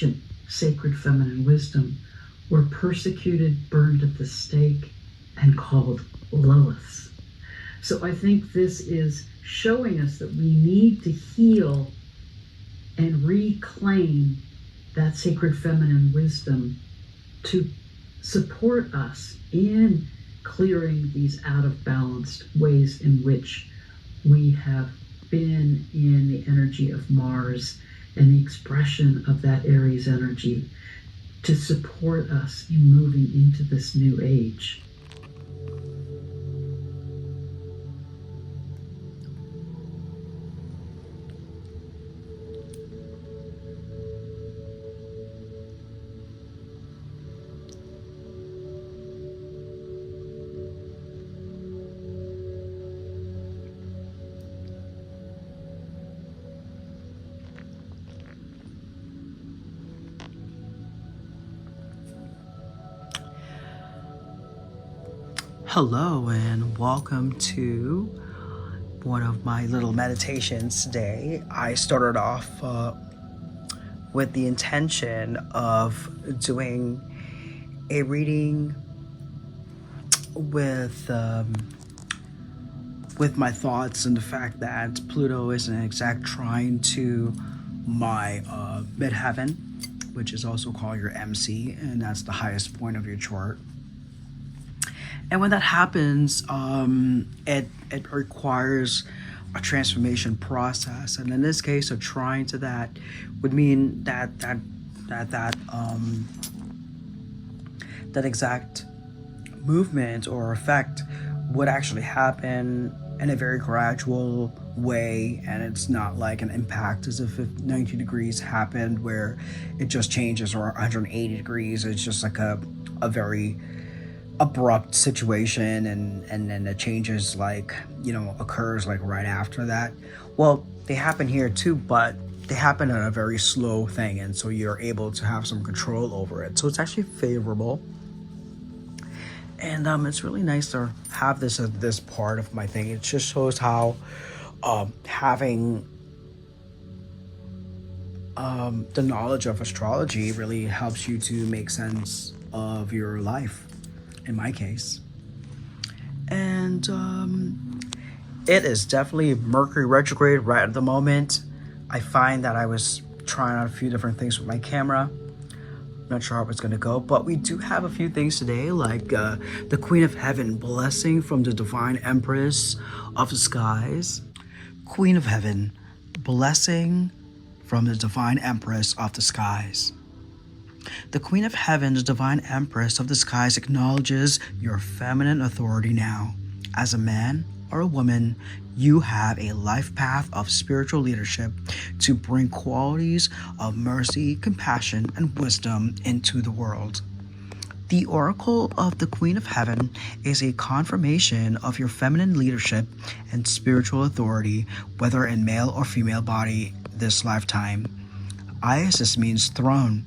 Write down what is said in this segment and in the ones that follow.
ancient sacred feminine wisdom were persecuted, burned at the stake, and called Liliths. So I think this is showing us that we need to heal and reclaim that sacred feminine wisdom to support us in clearing these out of balanced ways in which we have been in the energy of Mars and the expression of that Aries energy to support us in moving into this new age. Hello and welcome to one of my little meditations today. I started off with the intention of doing a reading with my thoughts and the fact that Pluto is an exact trine to my midheaven, which is also called your MC, and that's the highest point of your chart. And when that happens, it requires a transformation process. And in this case, a trine to that would mean that exact movement or effect would actually happen in a very gradual way, and it's not like an impact as if 90 degrees happened where it just changes, or 180 degrees. It's just like a very abrupt situation, and then the changes occurs like right after that. Well, they happen here too, but they happen in a very slow thing, and so you're able to have some control over it. So it's actually favorable, and it's really nice to have this as this part of my thing. It just shows how having the knowledge of astrology really helps you to make sense of your life, in my case. And it is definitely Mercury retrograde right at the moment. I find that I was trying out a few different things with my camera. Not sure how it's going to go, but we do have a few things today, like the Queen of Heaven blessing from the Divine Empress of the Skies. Queen of Heaven blessing from the Divine Empress of the Skies. The Queen of Heaven, the Divine Empress of the Skies, acknowledges your feminine authority now. As a man or a woman, you have a life path of spiritual leadership to bring qualities of mercy, compassion, and wisdom into the world. The Oracle of the Queen of Heaven is a confirmation of your feminine leadership and spiritual authority, whether in male or female body this lifetime. Isis means throne,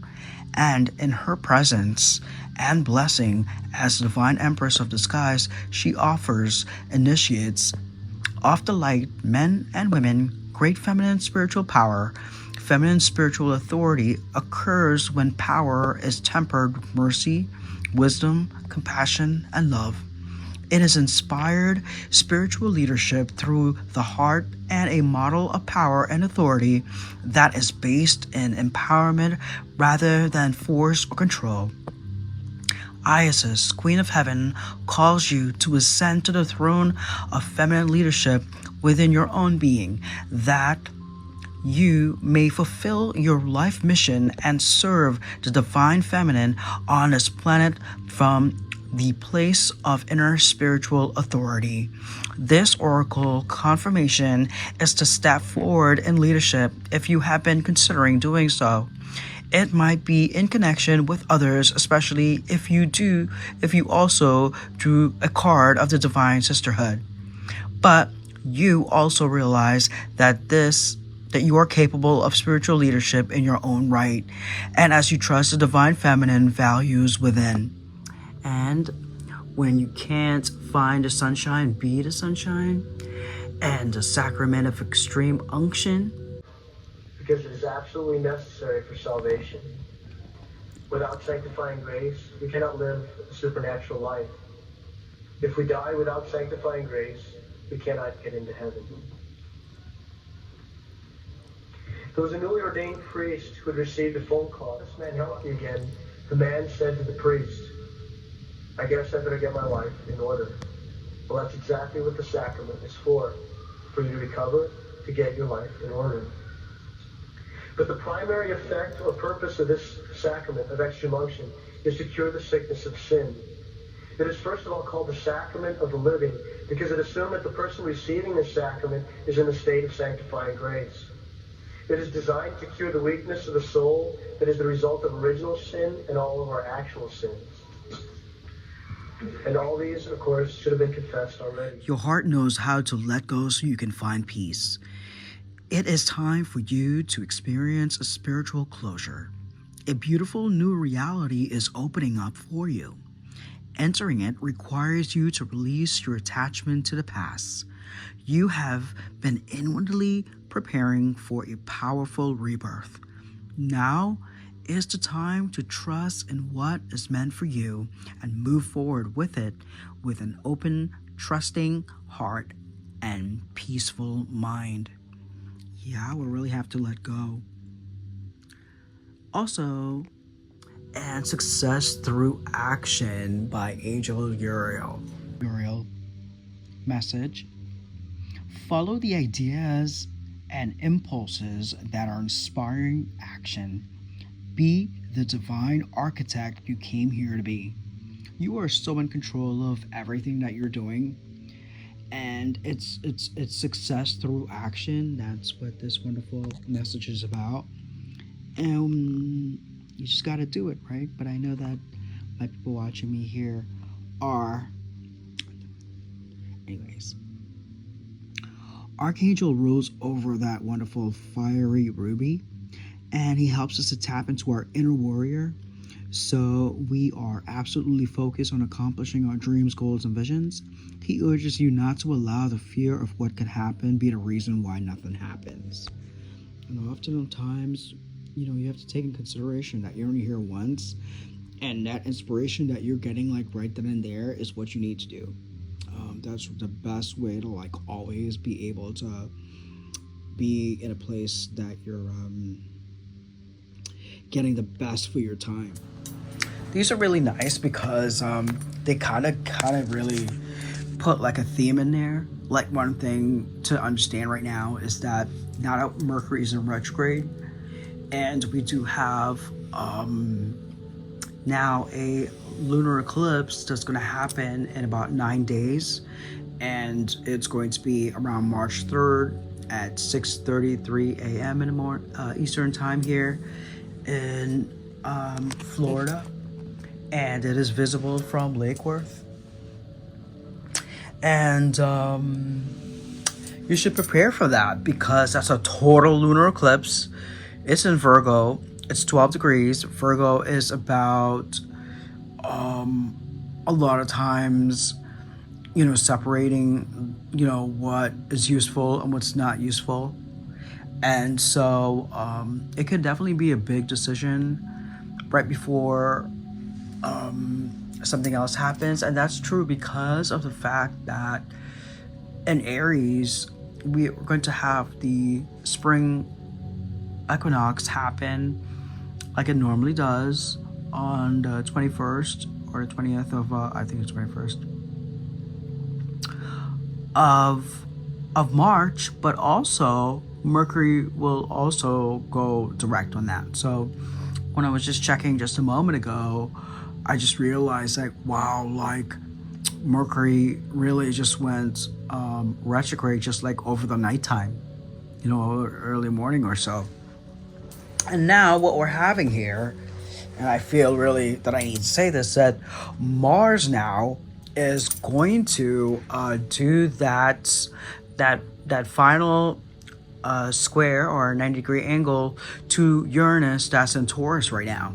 and in her presence and blessing as the Divine Empress of the Skies, she offers initiates of the light, men and women, great feminine spiritual power. Feminine spiritual authority occurs when power is tempered with mercy, wisdom, compassion, and love. It is inspired spiritual leadership through the heart and a model of power and authority that is based in empowerment rather than force or control. Isis, Queen of Heaven, calls you to ascend to the throne of feminine leadership within your own being, that you may fulfill your life mission and serve the divine feminine on this planet from the place of inner spiritual authority. This oracle confirmation is to step forward in leadership if you have been considering doing so. It might be in connection with others, especially if you also drew a card of the Divine Sisterhood. But you also realize that you are capable of spiritual leadership in your own right, and as you trust the divine feminine values within. And when you can't find the sunshine, be the sunshine, and the sacrament of extreme unction. because it is absolutely necessary for salvation. Without sanctifying grace, we cannot live a supernatural life. If we die without sanctifying grace, we cannot get into heaven. There was a newly ordained priest who had received a phone call. This man helped me again. The man said to the priest, I guess I better get my life in order. Well, that's exactly what the sacrament is for you to recover, to get your life in order. But the primary effect or purpose of this sacrament of extreme unction is to cure the sickness of sin. It is first of all called the sacrament of the living because it assumes that the person receiving this sacrament is in the state of sanctifying grace. It is designed to cure the weakness of the soul that is the result of original sin and all of our actual sins. And all these, of course, should have been confessed already. Your heart knows how to let go so you can find peace. It is time for you to experience a spiritual closure. A beautiful new reality is opening up for you. Entering it requires you to release your attachment to the past. You have been inwardly preparing for a powerful rebirth. Now is the time to trust in what is meant for you and move forward with it with an open, trusting heart and peaceful mind. Yeah, we really have to let go. Also, and Success Through Action by Angel Uriel. Message: follow the ideas and impulses that are inspiring action. Be the divine architect you came here to be. You are so in control of everything that you're doing, and it's success through action. That's what this wonderful message is about. And you just got to do it, right? But I know that my people watching me here are. Anyways, Archangel rules over that wonderful fiery ruby, and he helps us to tap into our inner warrior. So we are absolutely focused on accomplishing our dreams, goals, and visions. He urges you not to allow the fear of what could happen be the reason why nothing happens. And oftentimes, you have to take in consideration that you're only here once, and that inspiration that you're getting like right then and there is what you need to do. That's the best way to like always be able to be in a place that you're getting the best for your time. These are really nice because they kind of really put like a theme in there. Like, one thing to understand right now is that now that Mercury is in retrograde, and we do have now a lunar eclipse that's going to happen in about 9 days, and it's going to be around March 3rd at 6:33 a.m. in the morning Eastern time here in Florida, and it is visible from Lake Worth. And you should prepare for that because that's a total lunar eclipse. It's in Virgo. It's 12 degrees. Virgo is about a lot of times, separating, what is useful and what's not useful. And so it could definitely be a big decision right before something else happens. And that's true because of the fact that in Aries, we're going to have the spring equinox happen like it normally does on the 21st or the 20th of I think it's 21st of March, but also Mercury will also go direct on that. So when I was just checking just a moment ago, I just realized like, wow, like Mercury really just went retrograde just like over the nighttime, early morning or so. And now what we're having here, and I feel really that I need to say this, that Mars now is going to do that final square or 90-degree angle to Uranus that's in Taurus right now.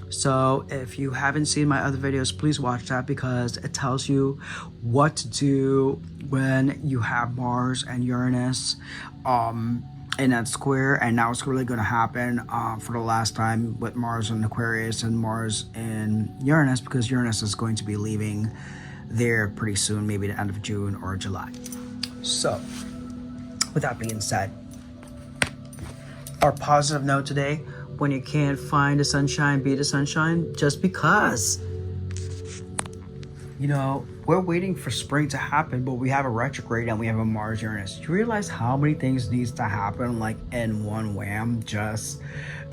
So if you haven't seen my other videos, please watch that because it tells you what to do when you have Mars and Uranus in that square, and now it's really going to happen for the last time with Mars in Aquarius and Mars in Uranus, because Uranus is going to be leaving there pretty soon, maybe the end of June or July. So, with that being said, our positive note today: when you can't find the sunshine, be the sunshine, just because. You know, we're waiting for spring to happen, but we have a retrograde and we have a Mars Uranus. Do you realize how many things needs to happen like in one wham just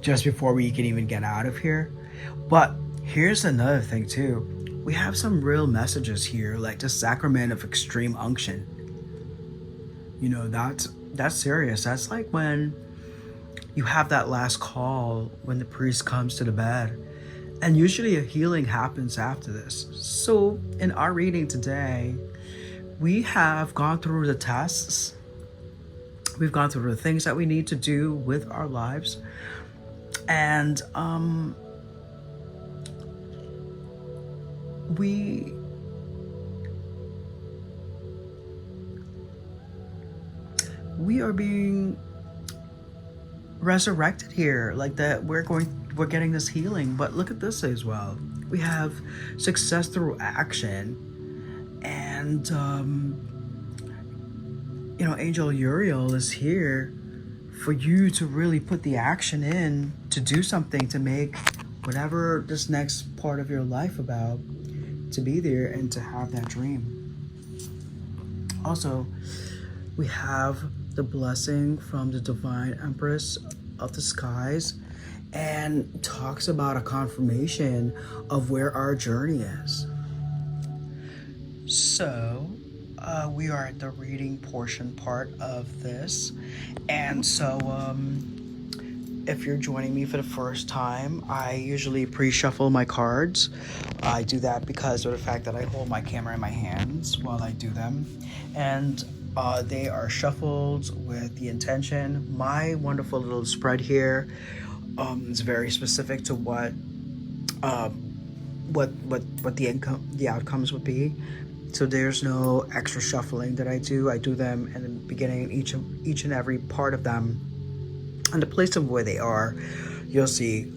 before we can even get out of here? But here's another thing too. We have some real messages here, like the sacrament of extreme unction. You know, that's serious. That's like when you have that last call when the priest comes to the bed. And usually a healing happens after this. So in our reading today, we have gone through the tests. We've gone through the things that we need to do with our lives. And we are being resurrected here, like that we're getting this healing. But look at this as well. We have success through action, and you know, Angel Uriel is here for you to really put the action in to do something, to make whatever this next part of your life about, to be there and to have that dream. Also, we have the blessing from the Divine Empress of the Skies, and talks about a confirmation of where our journey is. So, we are at the reading portion part of this. And so, if you're joining me for the first time, I usually pre-shuffle my cards. I do that because of the fact that I hold my camera in my hands while I do them. And they are shuffled with the intention. My wonderful little spread here is very specific to what the outcomes would be. So there's no extra shuffling that I do. I do them in the beginning, each and every part of them, and the place of where they are, you'll see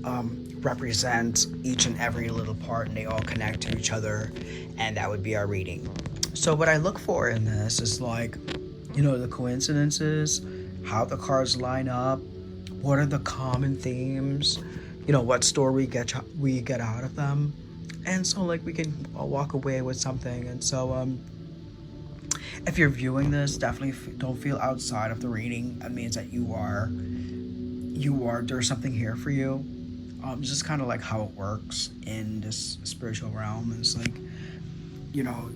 represent each and every little part, and they all connect to each other, and that would be our reading. So what I look for in this is, like, you know, the coincidences, how the cards line up, what are the common themes, you know, what story we get out of them. And so, like, we can walk away with something. And so if you're viewing this, definitely don't feel outside of the reading. That means that you are there's something here for you. It's just kind of like how it works in this spiritual realm. It's like, you know,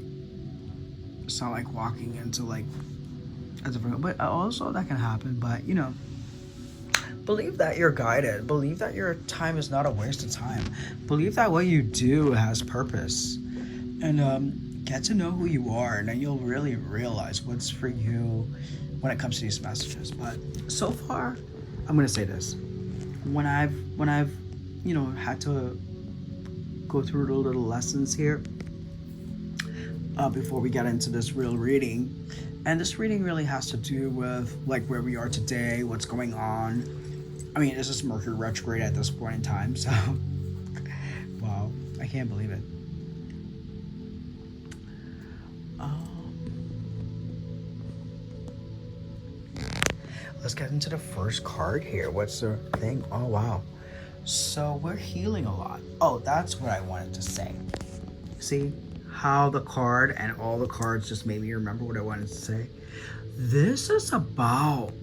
it's not like walking into like a different, but also that can happen. But, you know, believe that you're guided. Believe that your time is not a waste of time. Believe that what you do has purpose. And get to know who you are, and then you'll really realize what's for you when it comes to these messages. But so far, I'm gonna say this: when I've you know, had to go through the little lessons here before we get into this real reading, and this reading really has to do with like where we are today, what's going on. I mean, this is Mercury retrograde at this point in time, so wow, I can't believe it. Let's get into the first card here. What's the thing? Oh, wow. So we're healing a lot. Oh, that's what I wanted to say. See how the card and all the cards just made me remember what I wanted to say? This is about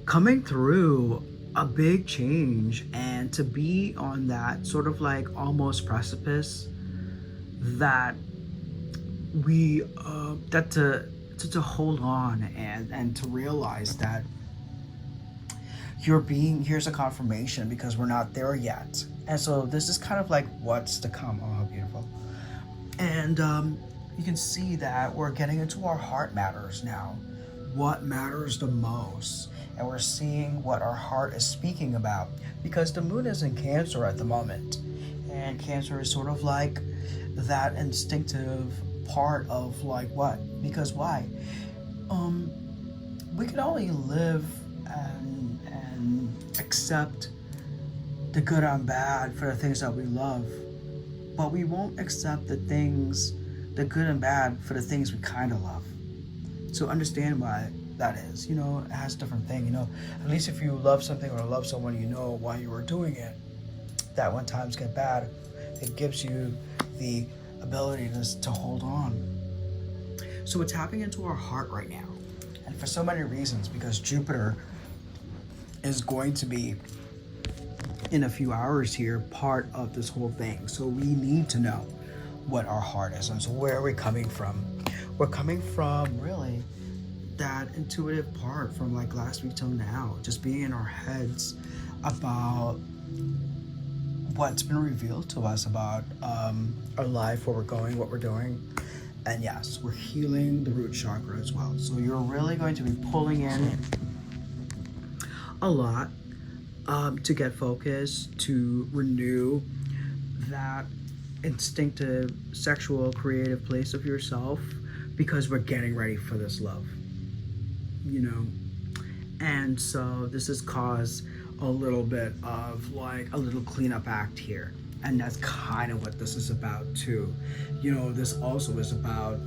coming through a big change, and to be on that sort of like almost precipice that we to hold on and to realize that here's a confirmation, because we're not there yet. And so this is kind of like what's to come. Oh, how beautiful. And you can see that we're getting into our heart matters now. What matters the most? And we're seeing what our heart is speaking about, because the moon is in Cancer at the moment. And Cancer is sort of like that instinctive part of like what? Because why? We can only live and accept the good and bad for the things that we love, but we won't accept the good and bad for the things we kind of love. So understand why that is. You know, it has a different thing. You know, at least if you love something or love someone, you know why you were doing it. That when times get bad, it gives you the ability to hold on. So we're tapping into our heart right now, and for so many reasons, because Jupiter is going to be in a few hours here part of this whole thing. So we need to know what our heart is. And so where are we coming from? We're coming from really that intuitive part from like last week till now, just being in our heads about what's been revealed to us about our life, where we're going, what we're doing. And yes, we're healing the root chakra as well. So you're really going to be pulling in a lot to get focused, to renew that instinctive, sexual, creative place of yourself, because we're getting ready for this love, you know? And so this has caused a little bit of like a little cleanup act here. And that's kind of what this is about too. You know, this also is about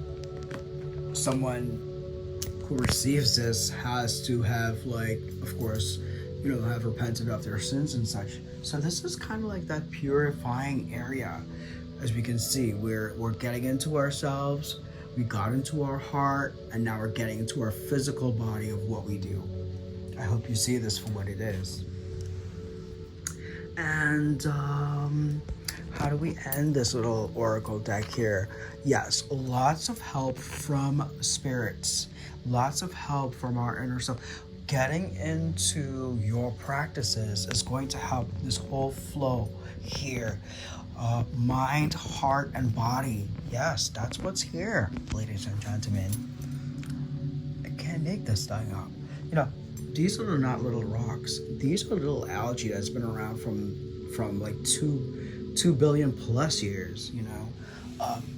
someone who receives this has to have, like, of course, you know, have repented of their sins and such. So this is kind of like that purifying area. As we can see, we're getting into ourselves, we got into our heart, and now we're getting into our physical body of what we do. I hope you see this for what it is. And how do we end this little oracle deck here? Yes, lots of help from spirits, lots of help from our inner self. Getting into your practices is going to help this whole flow here. Mind, heart, and body. Yes, that's what's here, ladies and gentlemen. I can't make this thing up. You know, these are not little rocks. These are little algae that's been around from like 2 billion plus years, you know.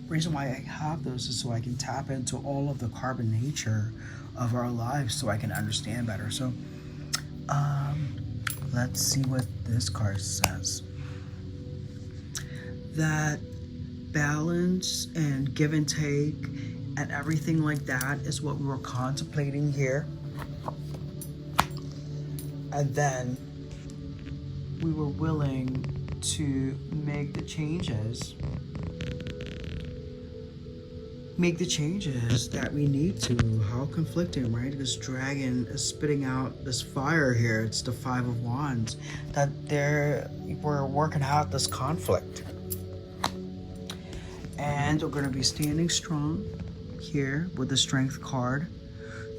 Reason why I have those is so I can tap into all of the carbon nature of our lives so I can understand better. So let's see what this card says. That balance and give and take and everything like that is what we were contemplating here. And then we were willing to make the changes that we need to. How conflicting, right? This dragon is spitting out this fire here. It's the 5 of Wands. That we're working out this conflict. And we're going to be standing strong here with the Strength card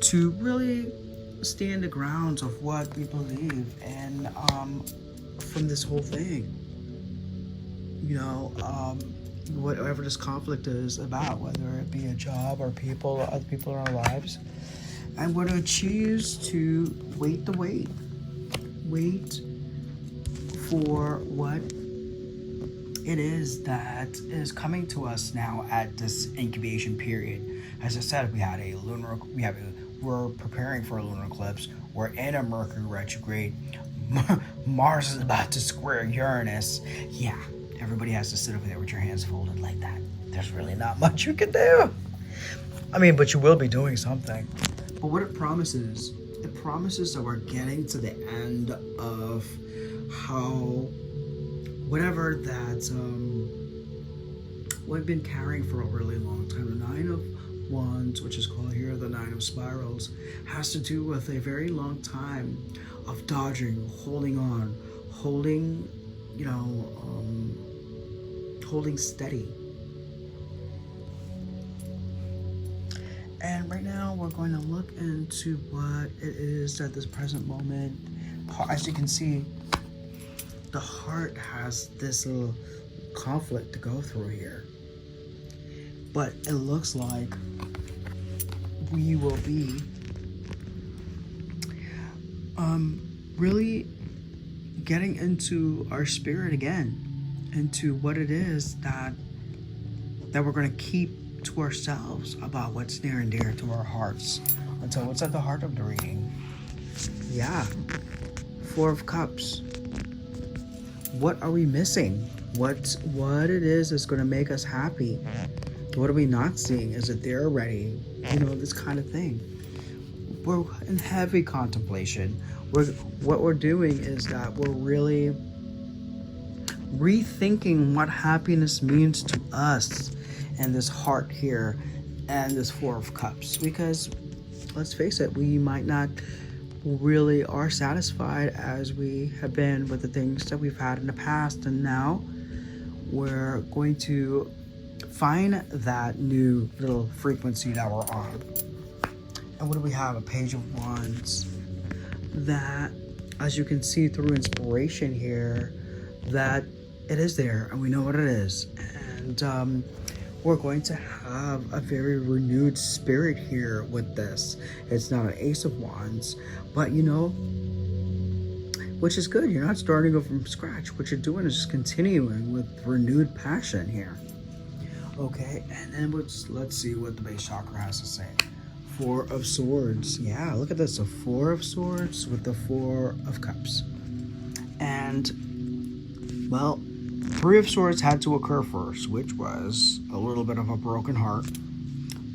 to really stand the grounds of what we believe and from this whole thing. You know, whatever this conflict is about, whether it be a job or people or other people in our lives. And we're going to choose to wait the wait. Wait for what it is that is coming to us now at this incubation period. As I said, we're preparing for a lunar eclipse. We're in a Mercury retrograde. Mars is about to square Uranus. Yeah, everybody has to sit over there with your hands folded like that. There's really not much you can do. I mean, but you will be doing something. But what it promises that we're getting to the end of how whatever that we've been carrying for a really long time. The 9 of Wands, which is called here the 9 of Spirals, has to do with a very long time of dodging, holding on, holding steady. And right now we're going to look into what it is at this present moment. As you can see, the heart has this little conflict to go through here. But it looks like we will be really getting into our spirit again, into what it is that we're going to keep to ourselves about what's near and dear to our hearts. And so what's at the heart of the reading? Yeah, Four of Cups. What are we missing? What it is that's going to make us happy? What are we not seeing? Is it there already? This kind of thing. We're in heavy contemplation. What we're doing is that we're really rethinking what happiness means to us and this heart here and this Four of Cups, because let's face it, we might not really are satisfied as we have been with the things that we've had in the past, and now we're going to find that new little frequency that we're on. And what do we have? A Page of Wands. That, as you can see through inspiration here, that it is there and we know what it is. And we're going to have a very renewed spirit here with this. It's not an Ace of Wands, but which is good. You're not starting over from scratch. What you're doing is just continuing with renewed passion here. Okay, and then let's see what the base chakra has to say. Four of Swords. Yeah, look at this. A Four of Swords with the Four of Cups. And, well, Three of Swords had to occur first, which was a little bit of a broken heart.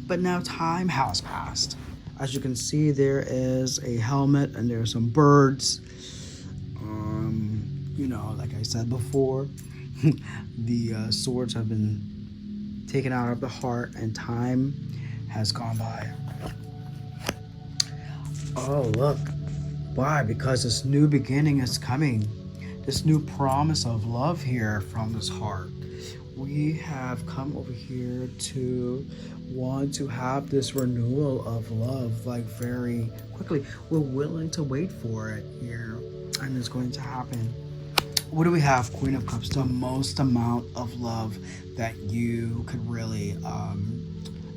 But now time has passed. As you can see, there is a helmet and there are some birds. Like I said before, the swords have been taken out of the heart and time has gone by. Oh, look. Why? Because this new beginning is coming. This new promise of love here from this heart. We have come over here to want to have this renewal of love like very quickly. We're willing to wait for it here, and it's going to happen. What do we have? Queen of Cups. The most amount of love that you could really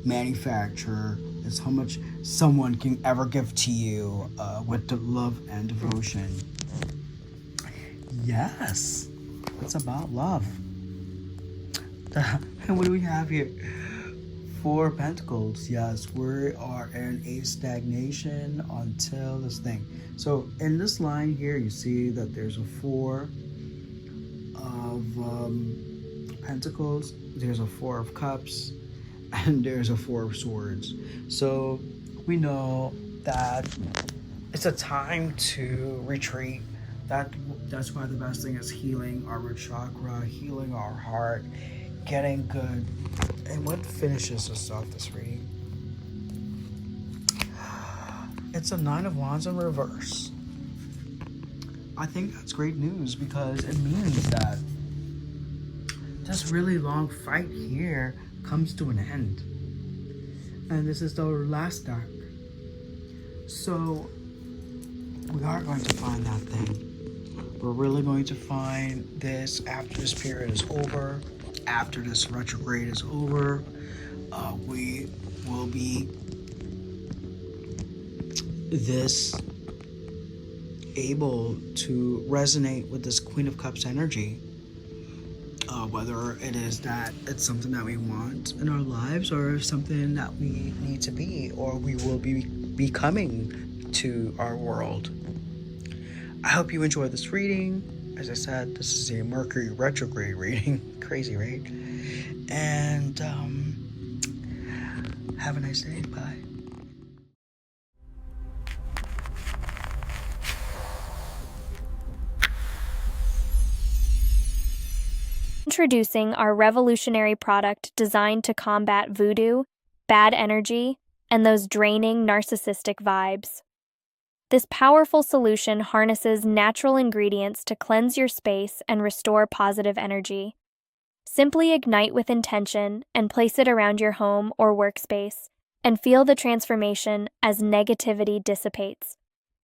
manufacture is how much someone can ever give to you with the love and devotion. Yes, it's about love. And what do we have here? Four of Pentacles. Yes, we are in a stagnation until this thing. So in this line here, you see that there's a Four of Pentacles, there's a Four of Cups, and there's a Four of Swords. So we know that it's a time to retreat. That's why the best thing is healing our root chakra, healing our heart, getting good. And what finishes us off this reading? It's a Nine of Wands in reverse. I think that's great news because it means that this really long fight here comes to an end. And this is the last deck. So we are going to find that thing. We're really going to find this after this period is over, after this retrograde is over. We will be able to resonate with this Queen of Cups energy. Whether it is that it's something that we want in our lives or something that we need to be or we will be becoming to our world. I hope you enjoyed this reading. As I said, this is a Mercury retrograde reading. Crazy, right? And have a nice day. Bye. Introducing our revolutionary product designed to combat voodoo, bad energy, and those draining narcissistic vibes. This powerful solution harnesses natural ingredients to cleanse your space and restore positive energy. Simply ignite with intention and place it around your home or workspace, and feel the transformation as negativity dissipates.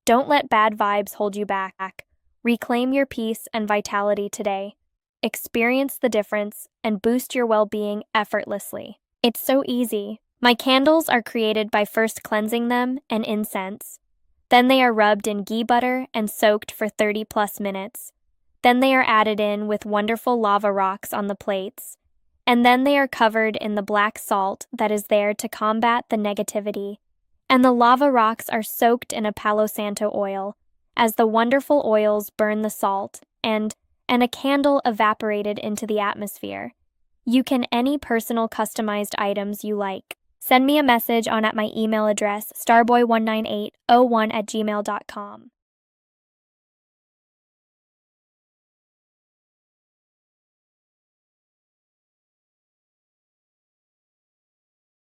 Don't let bad vibes hold you back. Reclaim your peace and vitality today. Experience the difference and boost your well-being effortlessly. It's so easy. My candles are created by first cleansing them in incense. Then they are rubbed in ghee butter and soaked for 30+ minutes. Then they are added in with wonderful lava rocks on the plates. And then they are covered in the black salt that is there to combat the negativity. And the lava rocks are soaked in a Palo Santo oil, as the wonderful oils burn the salt, and a candle evaporated into the atmosphere. You can any personal customized items you like. Send me a message at my email address, starboy19801@gmail.com.